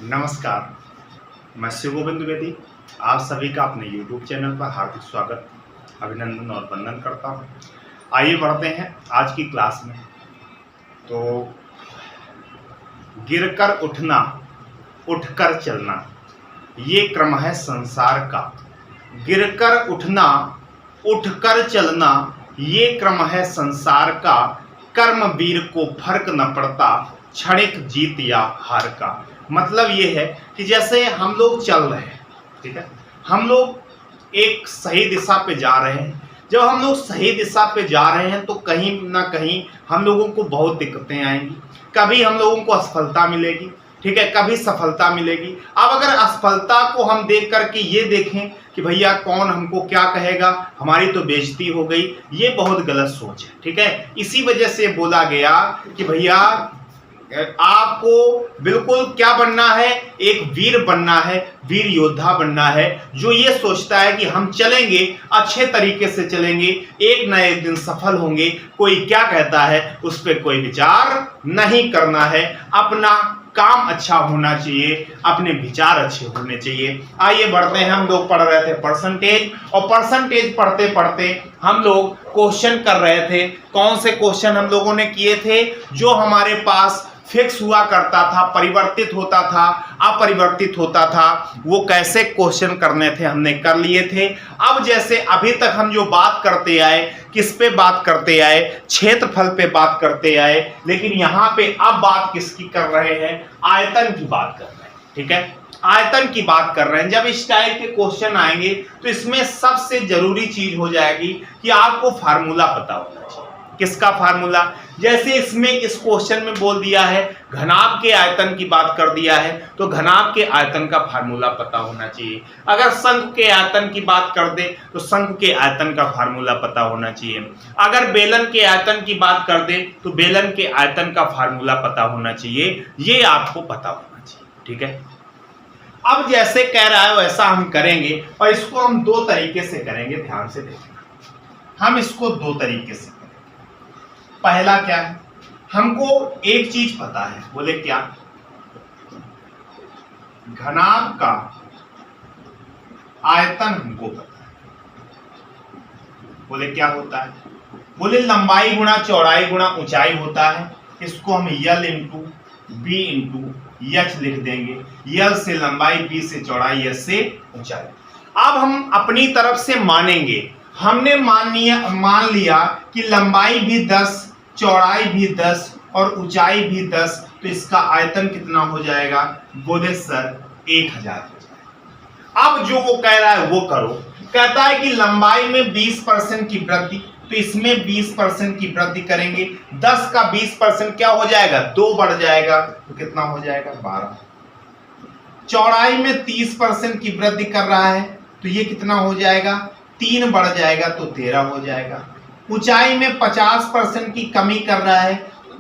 नमस्कार, मैं शिव गोविंद द्विवेदी आप सभी का अपने YouTube चैनल पर हार्दिक स्वागत, अभिनंदन और वंदन करता हूँ। आइए बढ़ते हैं आज की क्लास में। तो गिरकर उठना, उठकर चलना, ये क्रम है संसार का। गिरकर उठना, उठकर चलना, ये क्रम है संसार का। कर्मवीर को फर्क न पड़ता, क्षणिक जीत या हार का। मतलब ये है कि जैसे हम लोग चल रहे हैं, ठीक है, हम लोग एक सही दिशा पे जा रहे हैं। जब हम लोग सही दिशा पे जा रहे हैं तो कहीं ना कहीं हम लोगों को बहुत दिक्कतें आएंगी। कभी हम लोगों को असफलता मिलेगी, ठीक है, कभी सफलता मिलेगी। अब अगर असफलता को हम देख करके ये देखें कि भैया कौन हमको क्या कहेगा, हमारी तो बेइज्जती हो गई, ये बहुत गलत सोच है, ठीक है। इसी वजह से बोला गया कि भैया आपको बिल्कुल क्या बनना है, एक वीर बनना है, वीर योद्धा बनना है, जो ये सोचता है कि हम चलेंगे, अच्छे तरीके से चलेंगे, एक न एक दिन सफल होंगे। कोई क्या कहता है उस पर कोई विचार नहीं करना है। अपना काम अच्छा होना चाहिए, अपने विचार अच्छे होने चाहिए। आइए बढ़ते हैं। हम लोग पढ़ रहे थे परसेंटेज, और परसेंटेज पढ़ते पढ़ते हम लोग क्वेश्चन कर रहे थे। कौन से क्वेश्चन हम लोगों ने किए थे? जो हमारे पास फिक्स हुआ करता था, परिवर्तित होता था, अपरिवर्तित होता था, वो कैसे क्वेश्चन करने थे हमने कर लिए थे। अब जैसे अभी तक हम जो बात करते आए, किस पे बात करते आए? क्षेत्रफल पे बात करते आए। लेकिन यहाँ पे अब बात किसकी कर रहे हैं? आयतन की बात कर रहे हैं, ठीक है, आयतन की बात कर रहे हैं। जब इस टाइप के क्वेश्चन आएंगे तो इसमें सबसे जरूरी चीज हो जाएगी कि आपको फार्मूला पता होना चाहिए। किसका फार्मूला? जैसे इसमें इस क्वेश्चन में बोल दिया है, घनाभ के आयतन की बात कर दिया है, तो घनाभ के आयतन का फार्मूला पता होना चाहिए। अगर शंख के आयतन की बात कर दे तो शंख के आयतन का फार्मूला पता होना चाहिए। अगर बेलन के आयतन की बात कर दे तो बेलन के आयतन का फार्मूला पता होना चाहिए। ये आपको पता होना चाहिए, ठीक है। अब जैसे कह रहा है वैसा हम करेंगे, और इसको हम दो तरीके से करेंगे। ध्यान से देखना, हम इसको दो तरीके से। पहला क्या है? हमको एक चीज पता है, बोले क्या? घनाभ का आयतन हमको पता है। बोले क्या होता है? बोले लंबाई गुणा चौड़ाई गुणा ऊंचाई होता है। इसको हम l into b into h लिख देंगे। यल से लंबाई, बी से चौड़ाई, एच से ऊंचाई। अब हम अपनी तरफ से मानेंगे। हमने मान लिया कि लंबाई भी 10, चौड़ाई भी 10 और ऊंचाई भी 10, तो इसका आयतन कितना हो जाएगा? बोले सर 1000 हो जाएगा। अब जो वो कह रहा है वो करो। कहता है कि लंबाई में 20% की वृद्धि, तो इसमें 20% की वृद्धि करेंगे। 10 का 20% क्या हो जाएगा? 2 बढ़ जाएगा, तो कितना हो जाएगा? 12। चौड़ाई में 30% की वृद्धि कर रहा है, तो ये कितना हो जाएगा? 3 बढ़ जाएगा, तो 13 हो जाएगा। ऊंचाई में 50% की कमी कर रहा है,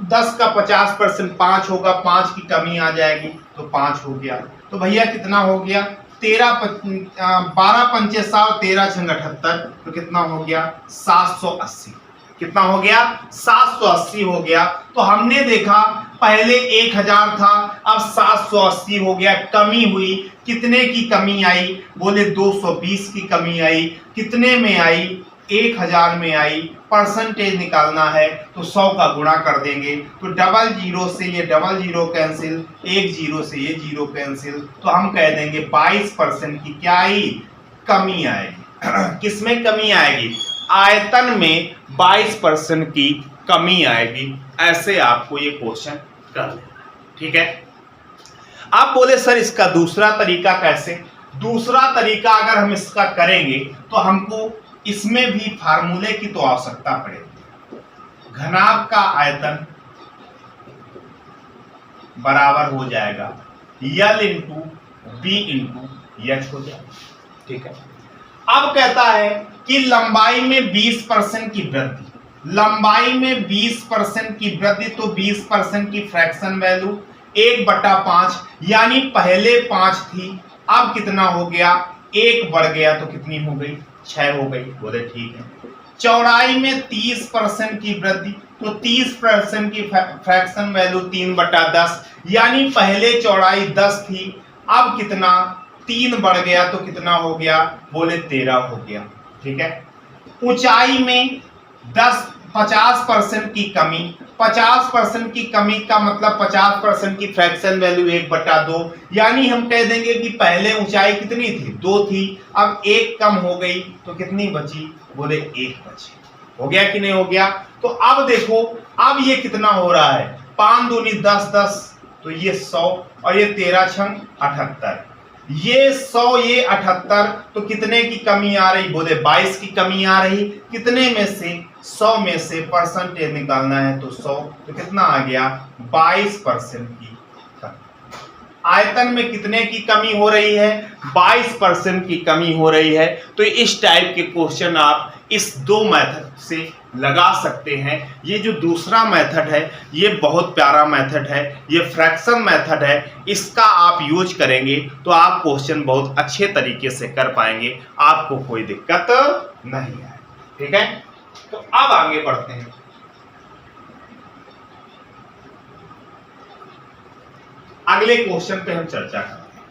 10 का 50% 5 होगा, 5 की कमी आ जाएगी, तो 5 हो गया। तो भैया कितना हो गया? 12 पंचे 100, 13 छंग 78, तो कितना हो गया? 780। कितना हो गया? 780 हो गया। तो हमने देखा पहले 1000 था, अब 780 हो गया। कमी हुई, कितने की कमी आई? बोले 220 की कमी आई। कितने में आई? 1000 में आई। परसेंटेज निकालना है तो 100 का गुणा कर देंगे, तो डबल जीरो से ये डबल जीरो कैंसिल, एक जीरो से ये जीरो कैंसिल, तो हम कह देंगे 22% की क्या आई? कमी आएगी। किसमें कमी आएगी? आयतन में 22% की कमी आएगी। ऐसे आपको ये क्वेश्चन कर लेना, ठीक है। आप बोले सर इसका दूसरा तरीका कैसे? दूसरा तरीका अगर हम इसका करेंगे तो हमको इसमें भी फार्मूले की तो आवश्यकता पड़ेगी। घनाभ का आयतन बराबर हो जाएगा l into b into h हो जाएगा, ठीक है। अब कहता है कि लंबाई में 20% की वृद्धि। लंबाई में 20% की वृद्धि, तो 20% की फ्रैक्शन वैल्यू 1/5, यानी पहले 5 थी, अब कितना हो गया? 1 बढ़ गया, तो कितनी हो गई? 6 हो गई। बोले ठीक है। चौड़ाई में 30% की वृद्धि, तो 30% की फ्रैक्शन वैल्यू 3/10, यानी पहले चौड़ाई 10 थी, अब कितना 3 बढ़ गया तो कितना हो गया, बोले 13 हो गया। ठीक है। ऊंचाई में 50% की कमी, 50% की कमी का मतलब 50% की फ्रैक्शन वैल्यू 1/2, यानी हम कह देंगे कि पहले ऊंचाई कितनी थी, 2 थी, अब 1 कम हो गई तो कितनी बची, बोले 1 बची। हो गया कि नहीं हो गया। तो अब देखो, अब ये कितना हो रहा है, 5 दूनी 10 10, तो ये 100 और ये 13 छंग 78, ये 100 ये 78, तो कितने की कमी आ रही, बोले 22 की कमी आ रही। कितने में से, 100 में से परसेंटेज निकालना है तो 100, तो कितना आ गया, 22% की कमी। आयतन में कितने की कमी हो रही है, 22% की कमी हो रही है। तो इस टाइप के क्वेश्चन आप इस 2 मेथड से लगा सकते हैं। ये जो दूसरा मेथड है ये बहुत प्यारा मेथड है, ये फ्रैक्शन मेथड है, इसका आप यूज करेंगे तो आप क्वेश्चन बहुत अच्छे तरीके से कर पाएंगे, आपको कोई दिक्कत नहीं है। ठीक है। तो अब आगे बढ़ते हैं। अगले क्वेश्चन पे हम चर्चा करते हैं।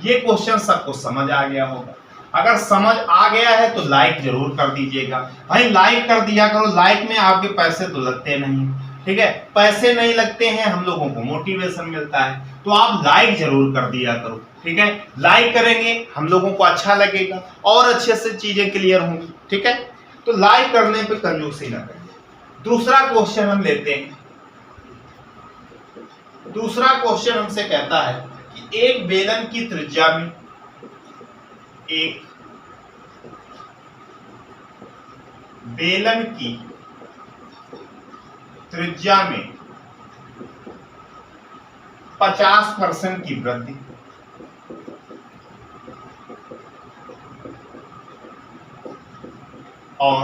ये क्वेश्चन सबको समझ आ गया होगा, अगर समझ आ गया है तो लाइक जरूर कर दीजिएगा भाई, लाइक कर दिया करो, लाइक में आपके पैसे तो लगते नहीं। ठीक है, पैसे नहीं लगते हैं, हम लोगों को मोटिवेशन मिलता है, तो आप लाइक जरूर कर दिया करो। ठीक है, लाइक करेंगे हम लोगों को अच्छा लगेगा और अच्छे से चीजें क्लियर होंगी। ठीक है, तो लाइक करने पे कंजूसी ना करें। दूसरा क्वेश्चन हम लेते हैं। दूसरा क्वेश्चन हमसे कहता है कि एक बेलन की त्रिज्या में, एक बेलन की त्रिज्या में 50% की वृद्धि और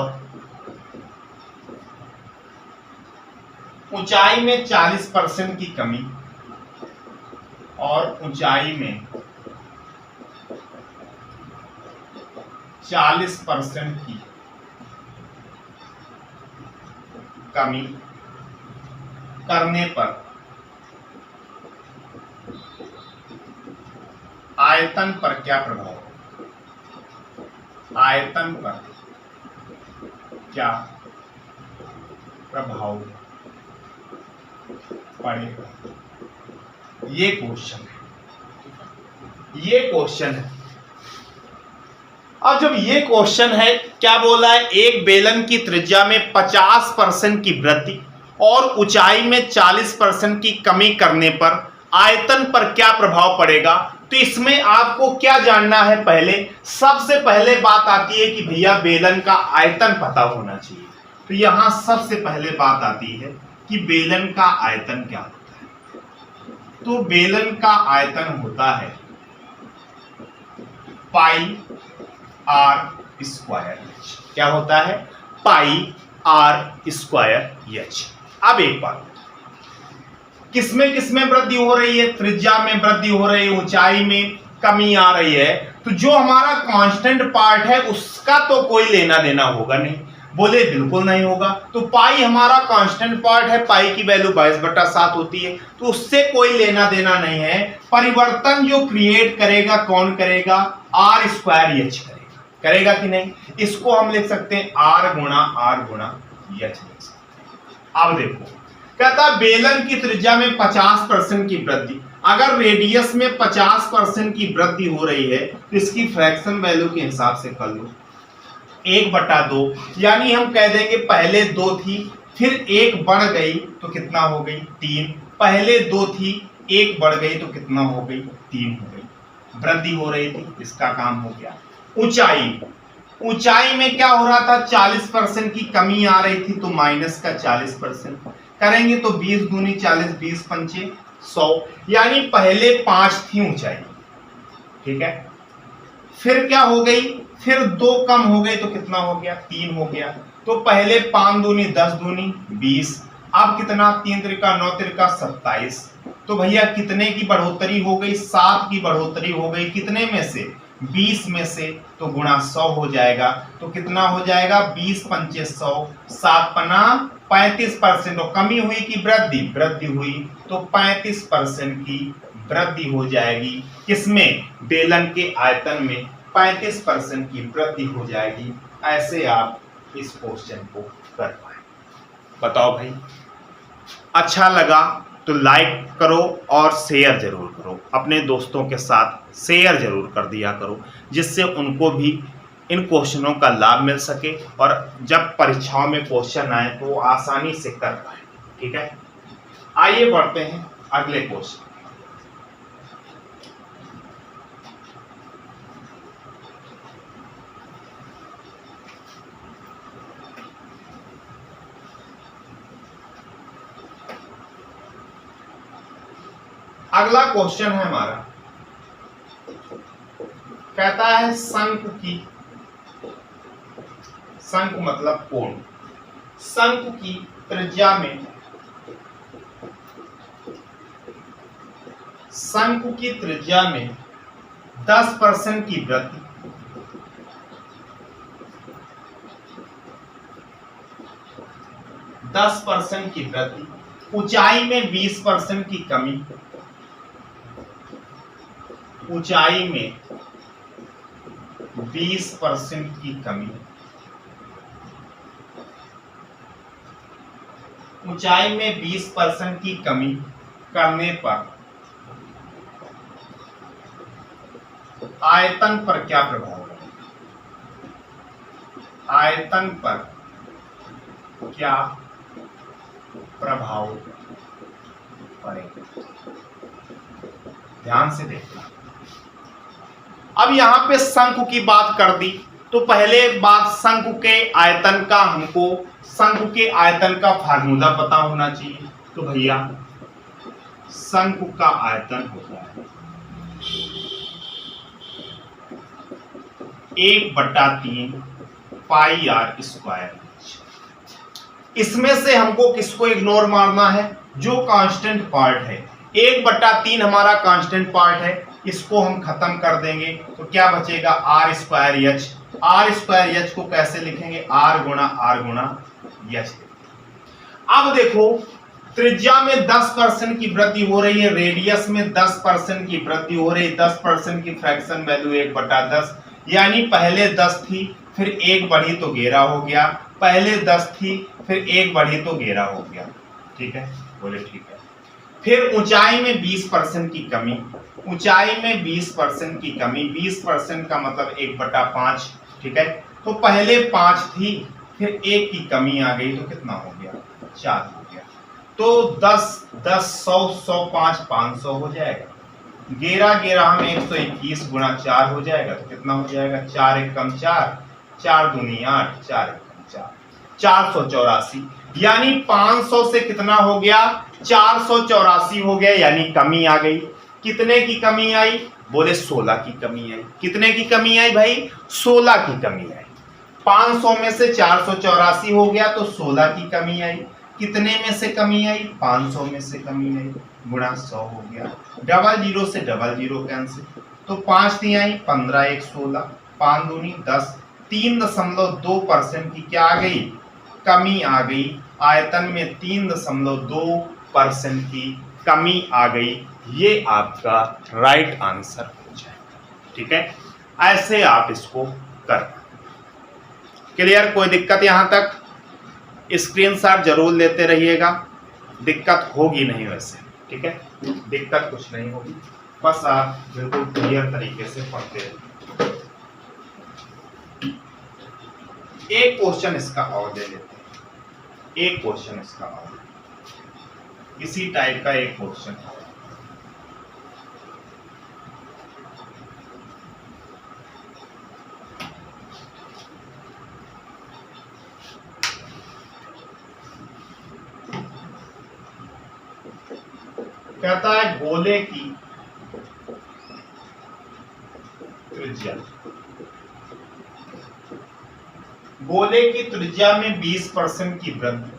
ऊंचाई में 40% की कमी, और ऊंचाई में 40% की कमी करने पर आयतन पर क्या प्रभाव, आयतन पर क्या प्रभाव पड़ेगा। ये क्वेश्चन है, ये क्वेश्चन है। और जब ये क्वेश्चन है, क्या बोला है, एक बेलन की त्रिज्या में 50% की वृद्धि और ऊंचाई में 40% की कमी करने पर आयतन पर क्या प्रभाव पड़ेगा, तो इसमें आपको क्या जानना है, पहले सबसे पहले बात आती है कि भैया बेलन का आयतन पता होना चाहिए। तो यहां सबसे पहले बात आती है कि बेलन का आयतन क्या होता है। तो बेलन का आयतन होता है पाई आर स्क्वायर एच। क्या होता है, पाई आर स्क्वायर एच। अब एक बात, किसमें किसमें वृद्धि हो रही है, त्रिज्या में वृद्धि हो रही है, ऊंचाई में कमी आ रही है, तो जो हमारा कांस्टेंट पार्ट है उसका तो कोई लेना देना होगा नहीं, बोले बिल्कुल नहीं होगा। तो पाई हमारा कांस्टेंट पार्ट है, पाई की वैल्यू 22/7 होती है, तो उससे कोई लेना देना नहीं है। परिवर्तन जो क्रिएट करेगा कौन करेगा, आर स्क्वायर एच करेगा, करेगा कि नहीं। इसको हम लिख सकते हैं आर गुणा एच लिख सकते हैं। अब देखो, कहता बेलन की त्रिज्या में 50% की वृद्धि, अगर रेडियस में 50% की वृद्धि हो रही है तो इसकी फ्रैक्शन वैल्यू के हिसाब से कर लो 1/2, यानी हम कह देंगे पहले 2 थी, फिर 1 बढ़ गई तो कितना हो गई, 3। पहले 2 थी, 1 बढ़ गई तो कितना हो गई, 3 हो गई। वृद्धि हो रही थी, इसका काम हो गया। ऊंचाई, ऊंचाई में क्या हो रहा था, 40% की कमी आ रही थी, तो माइनस का 40% करेंगे तो 20 दूनी 40, 20 पंचे 100, यानी पहले 5 थी ऊंचाई। ठीक है, फिर क्या हो गई, फिर 2 कम हो गई तो कितना हो गया, 3 हो गया। तो पहले 5 दूनी 10 दूनी 20, अब कितना, 3 त्रिका 9 त्रिका 27, तो भैया कितने की बढ़ोतरी हो गई, 7 की बढ़ोतरी हो गई। कितने में से, 20 में से तो गुणा 100 हो जाएगा, तो कितना हो जाएगा 20 पंचे 100, 7 पना 35%। और कमी हुई कि वृद्धि? वृद्धि हुई, तो 35% की वृद्धि हो जाएगी। किसमें? बेलन के आयतन में 35% की वृद्धि हो जाएगी। ऐसे आप इस क्वेश्चन को कर पाए। बताओ भाई, अच्छा लगा तो लाइक करो और शेयर जरूर करो, अपने दोस्तों के साथ शेयर जरूर कर दिया करो, जिससे उनको भी इन क्वेश्चनों का लाभ मिल सके और जब परीक्षाओं में क्वेश्चन आए तो वो आसानी से कर पाए। ठीक है, आइए बढ़ते हैं अगले क्वेश्चन। अगला क्वेश्चन है हमारा, कहता है शंकु की, शंकु मतलब कोण, शंकु की त्रिज्या में, शंकु की त्रिज्या में 10% की वृद्धि, 10% की वृद्धि, ऊंचाई में 20% की कमी, ऊंचाई में 20% की कमी, ऊंचाई में 20% की कमी करने पर आयतन पर क्या प्रभाव पड़ेगा? आयतन पर क्या प्रभाव पड़ेगा? ध्यान से देखना। अब यहां पे शंकु की बात कर दी, तो पहले बात शंकु के आयतन का, हमको शंकु के आयतन का फार्मूला पता होना चाहिए। तो भैया शंकु का आयतन होता है 1/3 पाई आर स्क्वायर। इसमें से हमको किसको इग्नोर मारना है? जो कांस्टेंट पार्ट है। 1/3 हमारा कांस्टेंट पार्ट है, इसको हम खत्म कर देंगे तो क्या बचेगा? R square h. R square h को कैसे लिखेंगे? आर गुणा एच। अब देखो, त्रिज्या में 10% की वृद्धि हो रही है, रेडियस में 10% की वृद्धि हो रही है। 10% की फ्रैक्शन वैल्यू 1/10, यानी पहले 10 थी, फिर 1 बढ़ी तो घेरा हो गया, पहले 10 थी, फिर 1 बढ़ी तो घेरा हो गया। ठीक है, बोले ठीक है। फिर ऊंचाई में 20% की कमी, ऊंचाई में 20% की कमी, 20% का मतलब 1/5। ठीक है, तो पहले 5 थी, फिर 1 की कमी आ गई, तो कितना हो गया? 4 हो गया। तो 10 10 100 100 5 500 हो जाएगा। 11 हम 121 गुणा 4 हो जाएगा, तो कितना हो जाएगा? 4 एकम 4, 4 दूनी 8, 4 एकम 4, 484। यानी 500 से कितना हो गया? 484 हो गया, यानी कमी आ गई। कितने की कमी आई? बोले 16 की कमी आई। कितने की कमी आई भाई? 16 की कमी आई। 500 में से 484 हो गया तो 16 की कमी आई। कितने में से कमी आई? 500 में से कमी आई, गुणा 100 हो गया। 00 से 00 कैंसिल, तो 5 दी आई 15 1 16, 5 दूनी 10, 3.2% की क्या आ गई? कमी आ गई। आयतन में 3.2% की कमी आ गई। ये आपका राइट आंसर हो जाएगा। ठीक है, ऐसे आप इसको कर। क्लियर? कोई दिक्कत यहां तक? स्क्रीनशॉट जरूर लेते रहिएगा, दिक्कत होगी नहीं वैसे। ठीक है, दिक्कत कुछ नहीं होगी, बस आप बिल्कुल क्लियर तरीके से पढ़ते रहिए। एक क्वेश्चन इसका और दे लेते हैं, एक क्वेश्चन इसका और, इसी टाइप का एक क्वेश्चन है। कहता है गोले की त्रिज्या, गोले की त्रिज्या में 20% की वृद्धि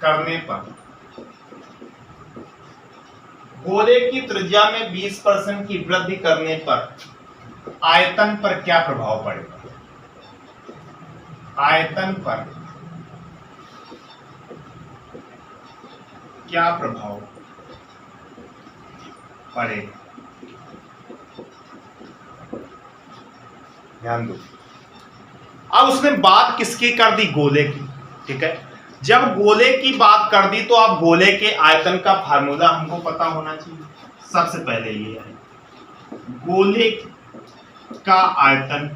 करने पर गोले की त्रिज्या में 20% की वृद्धि करने पर आयतन पर क्या प्रभाव पड़ेगा? आयतन पर क्या प्रभाव पड़ेगा? ध्यान दो। अब उसने बात किसकी कर दी? गोले की। ठीक है, जब गोले की बात कर दी तो अब गोले के आयतन का फार्मूला हमको पता होना चाहिए। सबसे पहले ये है, गोले का आयतन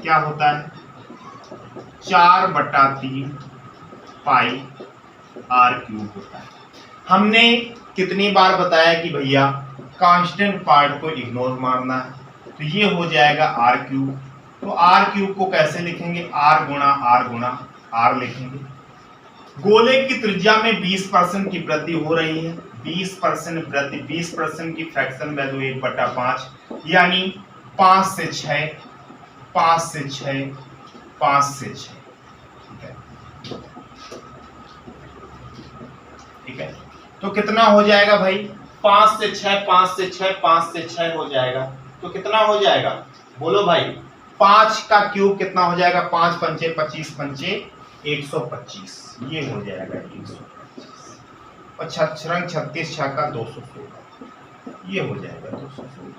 क्या होता है? 4/3 पाई r³ होता है। हमने कितनी बार बताया कि भैया कांस्टेंट पार्ट को इग्नोर मारना है, तो ये हो जाएगा r³। तो r³ को कैसे लिखेंगे? r r लिखेंगे। गोले की त्रिज्या में 20% की वृद्धि हो रही है। 20% वृद्धि, 20% की फ्रैक्शन वैल्यू 1/5, यानी 5 से 6, 5 से 6, 5 से 6। ठीक है, तो कितना हो जाएगा भाई? 5 से 6, 5 से 6, 5 से 6 हो जाएगा। तो कितना हो जाएगा? बोलो भाई। 5 का क्यूब कितना हो जाएगा? 5 पंचे 25, पंचे 125, ये हो जाएगा 125। और 36 छक्का 216, ये हो जाएगा 216।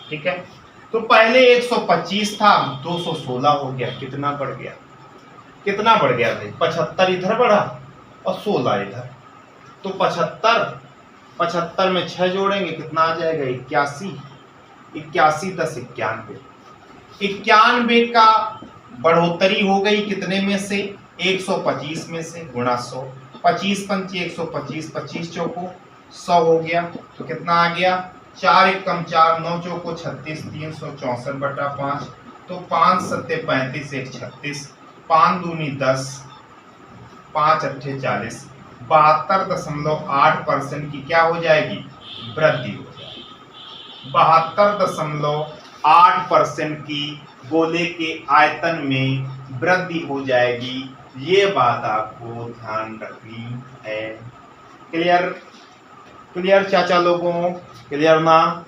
ठीक है, तो पहले 125 था, 216 हो गया। कितना बढ़ गया? कितना बढ़ गया भाई? 75 इधर बढ़ा और 16 इधर। तो 75 में 6 जोड़ेंगे, कितना आ जाएगा? 81। 81 10 91। 91 का बढ़ोतरी हो गई कितने में से? 125 में से, गुणा 100। 25 पंचे 125, 25 चौको 100 हो गया। तो कितना आ गया? 4 एकम 4, 9 चौको 36, 364/5। तो 5 सत्ते 35, 1 36, 5 दूनी 10, 5 अट्ठे 40। 72.8% की क्या हो जाएगी? वृद्धि हो जाएगी। 72.8% की गोले के आयतन में वृद्धि हो जाएगी। ये बात आपको ध्यान रखनी है। क्लियर? क्लियर चाचा लोगों? क्लियर ना?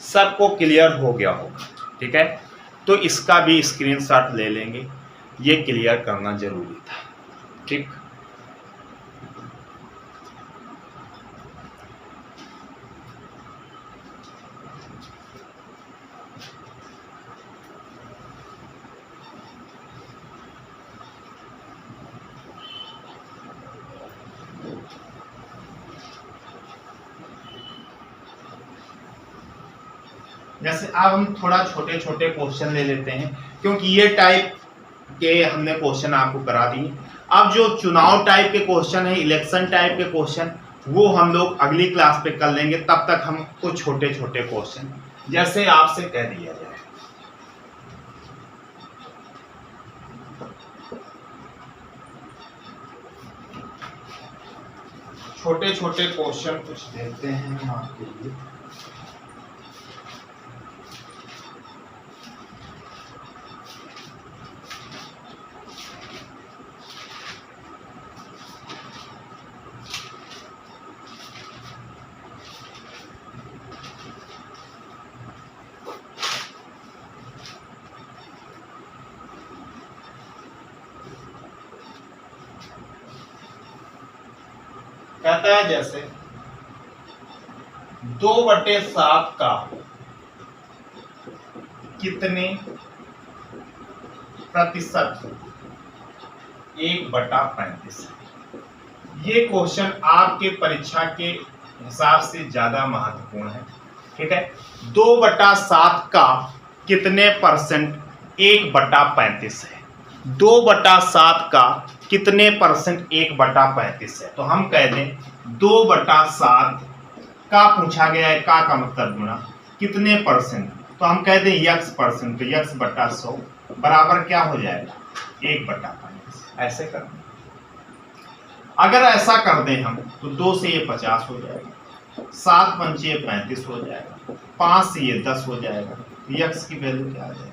सबको क्लियर हो गया होगा। ठीक है, तो इसका भी स्क्रीनशॉट ले लेंगे, ये क्लियर करना जरूरी था। ठीक, जैसे अब हम थोड़ा छोटे छोटे क्वेश्चन ले लेते हैं, क्योंकि ये टाइप के हमने क्वेश्चन आपको करा दिए। अब जो चुनाव टाइप के क्वेश्चन है, इलेक्शन टाइप के क्वेश्चन, वो हम लोग अगली क्लास पे कर लेंगे। तब तक हम कुछ छोटे छोटे क्वेश्चन जैसे आपसे कह दिया जाए, छोटे छोटे क्वेश्चन कुछ देते हैं हम आपके लिए। कहता है जैसे 2/7 का कितने प्रतिशत 1/35 है। ये क्वेश्चन आपके परीक्षा के हिसाब से ज्यादा महत्वपूर्ण है। ठीक है, 2/7 का कितने परसेंट 1/35 है? 2/7 का कितने परसेंट 1/35 है? तो हम कह दें 2/7 का पूछा गया है, का मतलब गुणा कितने परसेंट, तो हम कह दें x%। तो x/100 बराबर क्या हो जाएगा? 1/35। ऐसे कर दें। अगर ऐसा कर दें हम तो 2 से ये 50 हो जाएगा, 7 पंचे ये 35 हो जाएगा, 5 से ये 10 हो जाएगा। तो x की वैल्यू क्या आ जाएगी?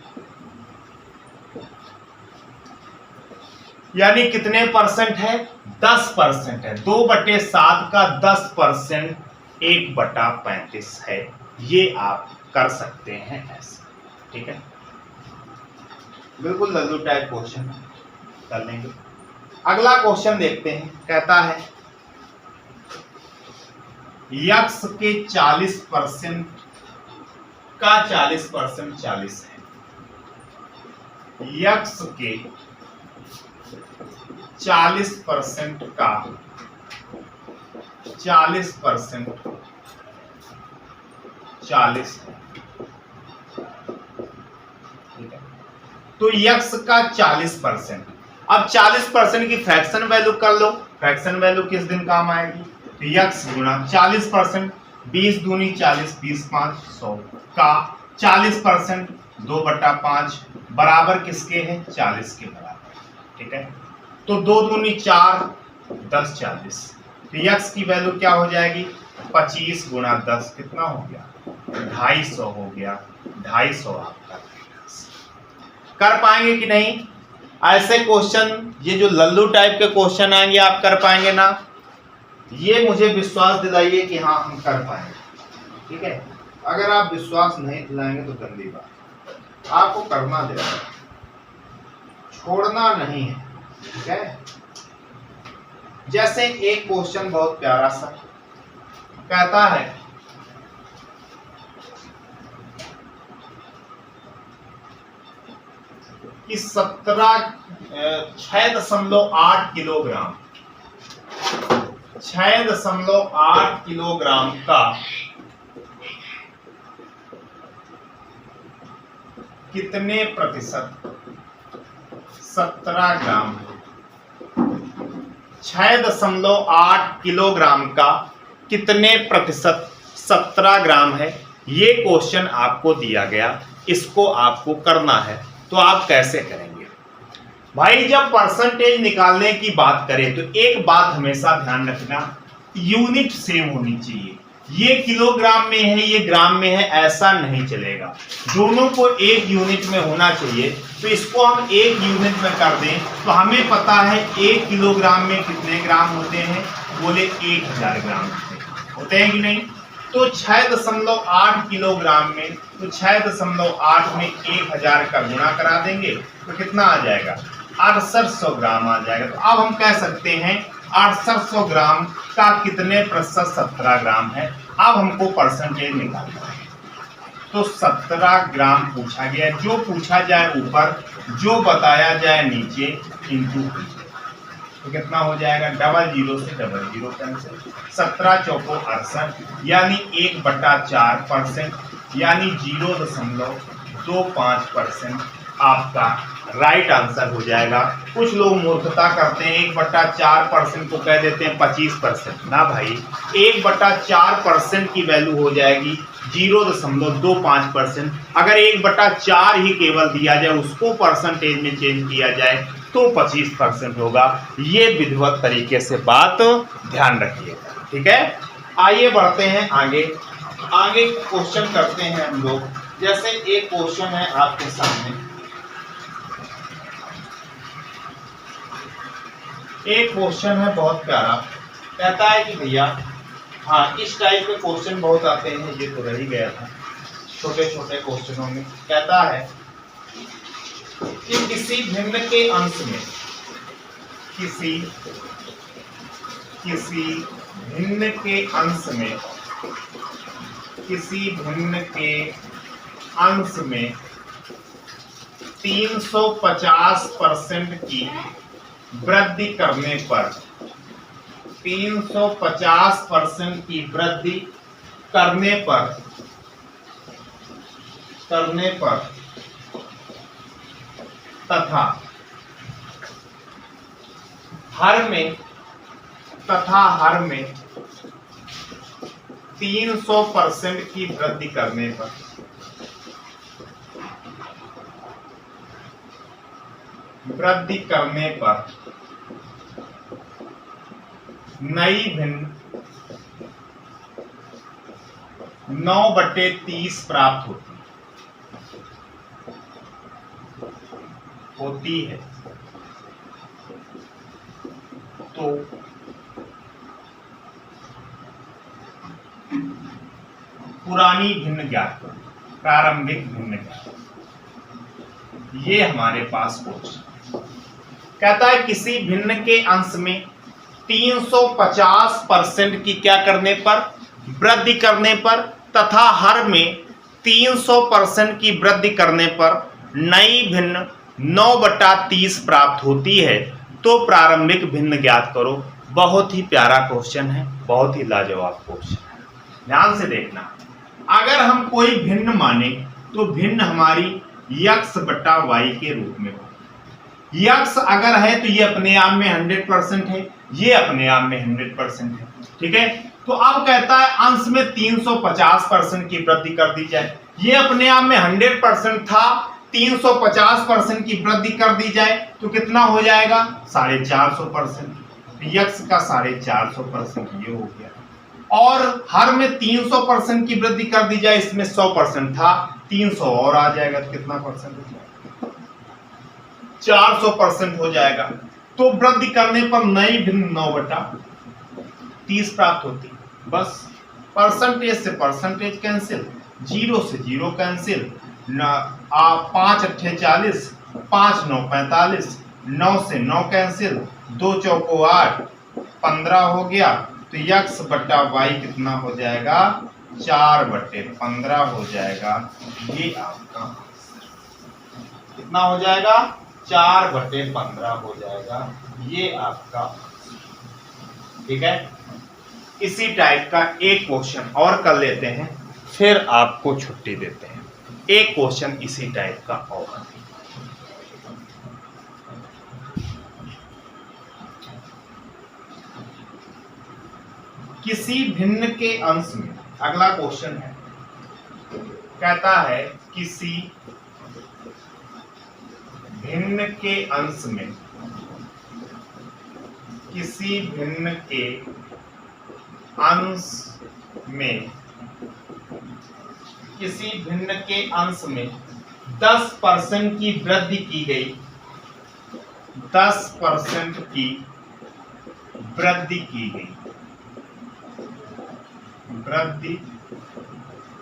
यानी कितने परसेंट है? 10% है। 2/7 का 10% 1/35 है। ये आप कर सकते हैं ऐसे, ठीक है। बिल्कुल लल्लू टाइप क्वेश्चन कर लेंगे। अगला क्वेश्चन देखते हैं। कहता है यक्स के 40% का 40% 40 है। यक्स के 40% का 40% 40 है, ठीक है। तो यक्स का 40%, अब 40% की फ्रैक्शन वैल्यू कर लो। फ्रैक्शन वैल्यू किस दिन काम आएगी? तो यक्स गुणा 40%, 20 दूनी 40, 20 5 100 का 40% 2/5 बराबर किसके है? 40 के बराबर, ठीक है। तो 2 दूनी 4, 10 40। तो यक्स की वैल्यू क्या हो जाएगी? 25 गुणा 10 कितना हो गया? 250 हो गया। 250 आपका कर पाएंगे कि नहीं? ऐसे क्वेश्चन, ये जो लल्लू टाइप के क्वेश्चन आएंगे, आप कर पाएंगे ना? ये मुझे विश्वास दिलाइए कि हाँ हम कर पाएंगे, ठीक है। अगर आप विश्वास नहीं दिलाएंगे तो गंदी बात। आपको करना देना, छोड़ना नहीं है, ठीक है। जैसे एक क्वेश्चन बहुत प्यारा सा कहता है कि 6.8 किलोग्राम 6.8 किलोग्राम का कितने प्रतिशत 17 ग्राम है? 6.8 किलोग्राम का कितने प्रतिशत 17 ग्राम है? ये क्वेश्चन आपको दिया गया, इसको आपको करना है। तो आप कैसे करेंगे भाई? जब परसेंटेज निकालने की बात करें तो एक बात हमेशा ध्यान रखना, यूनिट सेम होनी चाहिए। ये किलोग्राम में है, ये ग्राम में है, ऐसा नहीं चलेगा। दोनों को एक यूनिट में होना चाहिए। तो इसको हम एक यूनिट में कर दें तो हमें पता है 1 किलोग्राम में कितने ग्राम होते हैं? बोले 1000 ग्राम होते हैं कि नहीं? तो 6.8 किलोग्राम में, तो 6.8 में 1000 का गुणा करा देंगे तो कितना आ जाएगा? 6800 ग्राम आ जाएगा। तो अब हम कह सकते हैं 6800 ग्राम का कितने प्रतिशत 17 ग्राम है। अब हमको परसेंटेज निकालना है। तो 17 ग्राम पूछा गया, जो पूछा जाए ऊपर, जो बताया जाए नीचे, इंटू तो कितना हो जाएगा? 00 से 00 कैंसिल, 17 चौको 68, यानी 1/4%, यानी 0.25% आपका राइट आंसर हो जाएगा। कुछ लोग मूर्खता करते हैं, 1/4% को कह देते हैं 25%। ना भाई, 1/4% की वैल्यू हो जाएगी 0.25%। अगर 1/4 ही केवल दिया जाए, उसको परसेंटेज में चेंज किया जाए तो 25% होगा। ये विधिवत तरीके से बात ध्यान रखिएगा, ठीक है। आइए बढ़ते हैं आगे। आगे क्वेश्चन करते हैं हम लोग। जैसे एक क्वेश्चन है आपके सामने, एक क्वेश्चन है बहुत प्यारा। कहता है कि भैया, हाँ इस टाइप के क्वेश्चन बहुत आते हैं, ये तो रह ही गया था छोटे छोटे क्वेश्चनों में। कहता है कि किसी भिन्न के अंश में, किसी भिन्न के अंश में, किसी भिन्न के अंश में 350% की वृद्धि करने पर, 350% की वृद्धि करने पर तथा हर में 300% की वृद्धि करने पर नई भिन्न 9/30 प्राप्त होती है। तो आगामी भिन्न ज्ञात करो, प्रारंभिक भिन्न ज्ञात। ये हमारे पास क्वेश्चन कहता है किसी भिन्न के अंश में 350% की क्या करने पर, वृद्धि करने पर, तथा हर में 300% की वृद्धि करने पर नई भिन्न 9/30 प्राप्त होती है, तो प्रारंभिक भिन्न ज्ञात करो। बहुत ही प्यारा क्वेश्चन है, बहुत ही लाजवाब क्वेश्चन है। ध्यान से देखना, अगर हम कोई भिन्न माने तो भिन्न हमारी x/y के रूप में हो। x अगर है तो ये अपने आप में 100% है, ये अपने आप में 100% है, ठीक है। तो अब कहता है अंश में 350% की वृद्धि कर दी जाए। ये अपने आप में 100% था, 350% की वृद्धि कर दी जाए तो कितना हो जाएगा, 450%। x का 450% ये हो गया। और हर में 300% की वृद्धि कर दी जाए, इसमें 100% था, 300 और आ जाएगा तो कितना परसेंट हो जाएगा, 400% हो जाएगा। तो वृद्धि करने पर नई भिन्न 9/30 प्राप्त होती। बस परसेंटेज से परसेंटेज कैंसिल, 0 से 0 कैंसिल, 5 8 40, 5 9 45, 9 से 9 कैंसिल, 2 चौको 8, 15 हो गया। तो x/y कितना हो जाएगा, 4/15 हो जाएगा। ये आपका कितना हो जाएगा, 4/15 हो जाएगा। ये आपका, ठीक है। इसी टाइप का एक क्वेश्चन और कर लेते हैं, फिर आपको छुट्टी देते हैं। एक क्वेश्चन इसी टाइप का और, किसी भिन्न के अंश में, अगला क्वेश्चन है, कहता है किसी भिन्न के अंश में, किसी भिन्न के अंश में, किसी भिन्न के अंश में 10% की वृद्धि की गई, 10% की वृद्धि की गई, वृद्धि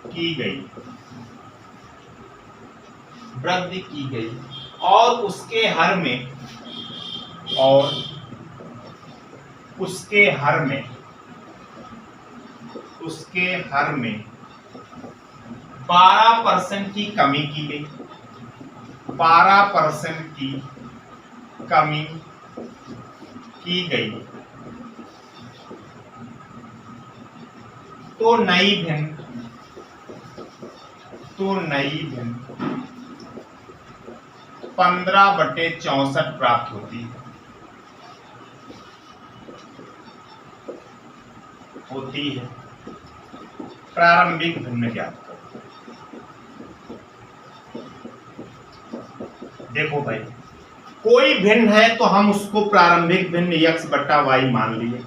की गई, वृद्धि की गई, और उसके हर में, और उसके हर में, उसके हर में 12% की कमी की गई, 12% की कमी की गई, तो नई भिन्न, तो नई भिन्न 15/64 प्राप्त होती है, होती है। प्रारंभिक भिन्न ज्ञात करो। देखो भाई, कोई भिन्न है तो हम उसको प्रारंभिक भिन्न x/y मान लिए।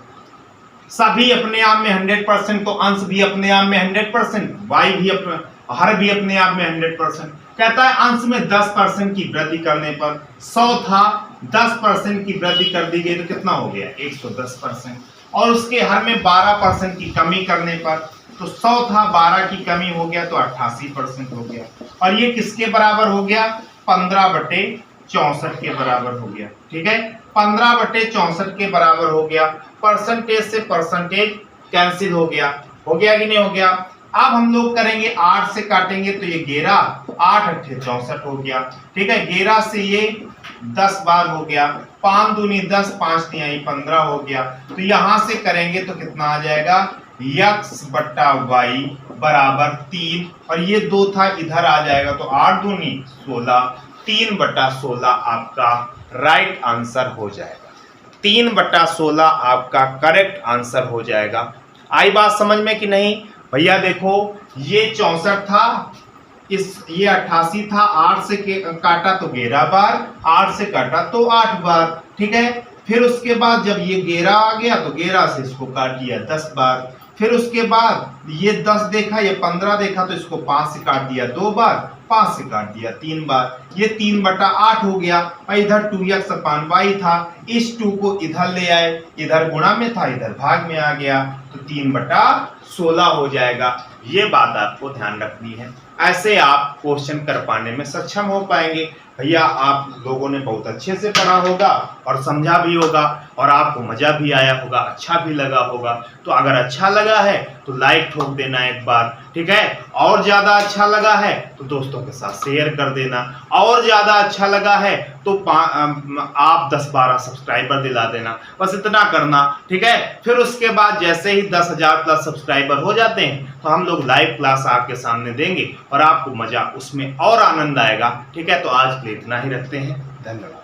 सभी अपने आप में 100%, तो अंश भी अपने आप में 100%, y भी अपने, हर भी अपने आप में 100%। कहता है अंश में 10% की वृद्धि करने पर 100 था, 10% की वृद्धि कर दी गई तो कितना हो गया, 110%। और उसके हर में 12% की कमी करने पर, तो 100 था, 12 की कमी हो गया तो 88% हो गया। और ये किसके बराबर हो गया, 15/64 के बराबर हो गया, ठीक है। 15/64 के बराबर हो गया। परसेंटेज से परसेंटेज कैंसिल हो गया कि नहीं हो गया। अब हम लोग करेंगे 8 से काटेंगे तो ये 11, 8 8 64 हो गया, ठीक है। 11 से ये 10 बार हो गया, 5 दूनी 10, 5 तिहाई 15 हो गया। तो यहां से करेंगे तो कितना आ जाएगा, x/y बराबर 3, और ये 2 था, इधर आ जाएगा तो 8 दूनी 16, 3/16 आपका राइट आंसर हो जाएगा। 3/16 आपका करेक्ट आंसर हो जाएगा। आई बात समझ में कि नहीं भैया? देखो ये 64 था, ये 88 था, 8 से काटा तो 11 बार, 8 से काटा तो 8 बार, ठीक है। फिर उसके बाद जब ये 11 आ गया तो 11 से इसको काट दिया 10 बार। फिर उसके बाद ये 10 देखा, ये 15 देखा तो इसको 5 से काट दिया 2 बार, 5 से काट दिया 3 बार, ये 3/8 हो गया। और इधर 2x/y था, इस 2 को इधर ले आए, इधर गुणा में था, इधर भाग में आ गया, तो 3/16 16 हो जाएगा। ये बात आपको ध्यान रखनी है। ऐसे आप क्वेश्चन कर पाने में सक्षम हो पाएंगे। भैया आप लोगों ने बहुत अच्छे से पढ़ा होगा और समझा भी होगा और आपको मज़ा भी आया होगा, अच्छा भी लगा होगा। तो अगर अच्छा लगा है तो लाइक ठोक देना एक बार, ठीक है। और ज़्यादा अच्छा लगा है तो दोस्तों के साथ शेयर कर देना। और ज़्यादा अच्छा लगा है तो आप 10-12 सब्सक्राइबर दिला देना। बस इतना करना, ठीक है। फिर उसके बाद जैसे ही 10,000 प्लस सब्सक्राइबर हो जाते हैं तो हम लोग लाइव क्लास आपके सामने देंगे और आपको मज़ा उसमें और आनंद आएगा, ठीक है। तो आज के लिए इतना ही रखते हैं। धन्यवाद।